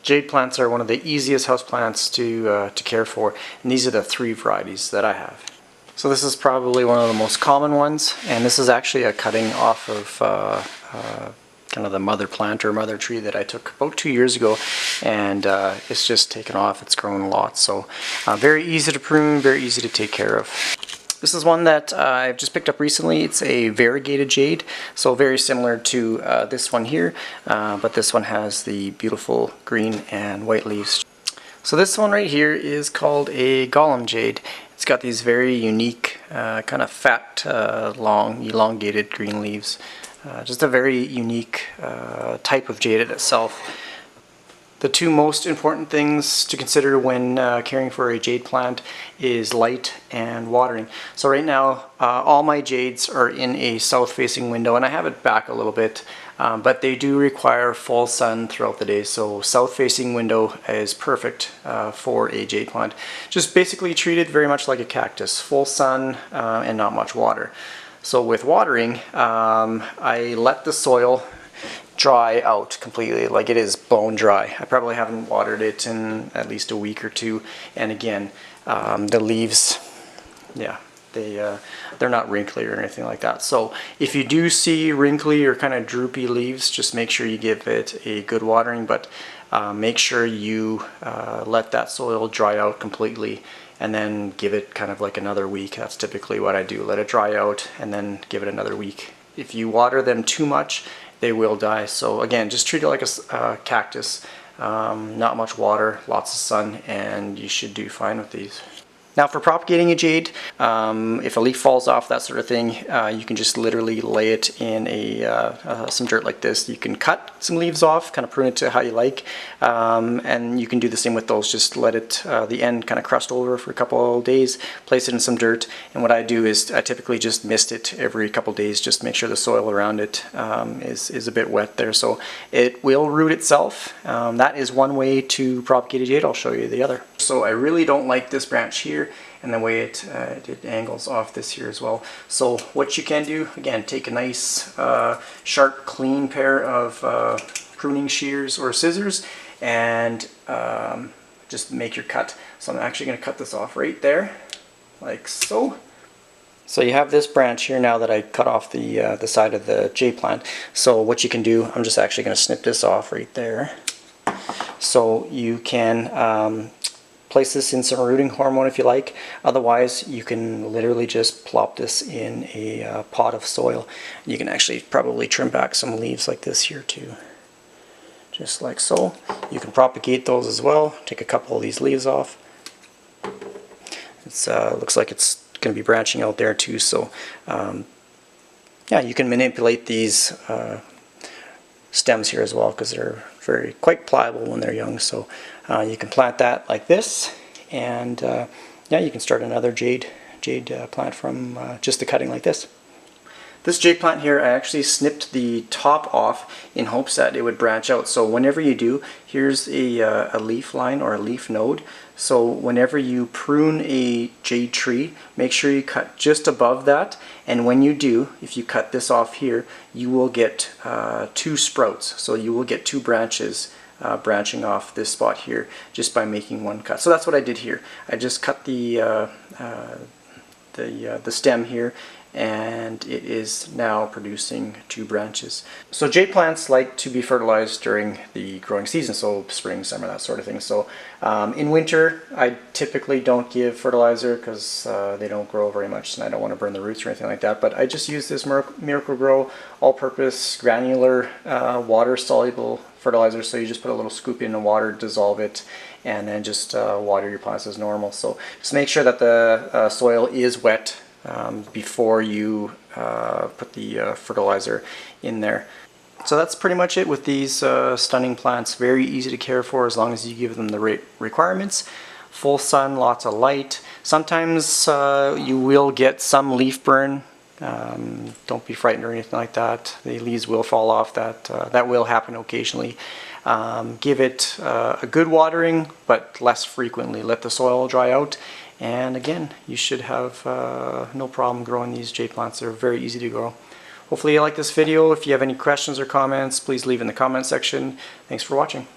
Jade plants are one of the easiest house plants to care for, and these are the 3 varieties that I have. So this is probably one of the most common ones, and this is actually a cutting off of kind of the mother plant or mother tree that I took about 2 years ago, and it's just taken off. It's grown a lot, so very easy to prune, very easy to take care of. This is one that I've just picked up recently. It's a variegated jade, so very similar to this one here, but this one has the beautiful green and white leaves. So this one right here is called a Golem jade. It's got these very unique, kind of fat, long, elongated green leaves. Just a very unique type of jade itself. The 2 most important things to consider when caring for a jade plant is light and watering. So right now all my jades are in a south facing window, and I have it back a little bit, but they do require full sun throughout the day. So south facing window is perfect for a jade plant. Just basically treat it very much like a cactus, full sun and not much water. So with watering, I let the soil dry out completely, like it is bone dry. I probably haven't watered it in at least a week or 2, and again, the leaves, yeah, they're not wrinkly or anything like that. So if you do see wrinkly or kind of droopy leaves, just make sure you give it a good watering, but make sure you let that soil dry out completely, and then give it kind of like another week. That's typically what I do. Let it dry out and then give it another week. If you water them too much, they will die. So again, just treat it like a cactus. Not much water, lots of sun, and you should do fine with these. Now for propagating a jade, if a leaf falls off, that sort of thing, you can just literally lay it in some dirt like this. You can cut some leaves off, kind of prune it to how you like, and you can do the same with those. Just let it, the end kind of crust over for a couple of days, place it in some dirt, and what I do is I typically just mist it every couple of days, just to make sure the soil around it is a bit wet there. So it will root itself. That is one way to propagate a jade. I'll show you the other. So I really don't like this branch here, and the way it angles off this here as well. So what you can do, again, take a nice sharp clean pair of pruning shears or scissors and just make your cut. So I'm actually going to cut this off right there, like so. So you have this branch here now that I cut off the side of the jade plant. So what you can do, I'm just actually going to snip this off right there. So you can place this in some rooting hormone if you like. Otherwise, you can literally just plop this in a pot of soil. You can actually probably trim back some leaves like this here too. Just like so. You can propagate those as well. Take a couple of these leaves off. It looks like it's going to be branching out there too. So yeah, you can manipulate these stems here as well, because they're quite pliable when they're young. So you can plant that like this, and yeah, you can start another jade plant from just the cutting like this. This jade plant here, I actually snipped the top off in hopes that it would branch out. So whenever you do, here's a leaf line or a leaf node. So whenever you prune a jade tree, make sure you cut just above that. And when you do, if you cut this off here, you will get 2 sprouts. So you will get 2 branches branching off this spot here just by making one cut. So that's what I did here. I just cut the stem here, and it is now producing 2 branches. So jade plants like to be fertilized during the growing season, so spring, summer, that sort of thing. So in winter, I typically don't give fertilizer because they don't grow very much, and I don't want to burn the roots or anything like that. But I just use this Miracle-Gro all-purpose granular water-soluble fertilizer. So you just put a little scoop in the water, dissolve it, and then just water your plants as normal. So just make sure that the soil is wet before you put the fertilizer in there. So that's pretty much it with these stunning plants. Very easy to care for as long as you give them the right requirements. Full sun, lots of light. Sometimes you will get some leaf burn. Don't be frightened or anything like that. The leaves will fall off. That will happen occasionally. Give it a good watering, but less frequently. Let the soil dry out, and again, you should have no problem growing these jade plants. They're very easy to grow. Hopefully you like this video. If you have any questions or comments, please leave in the comment section. Thanks for watching.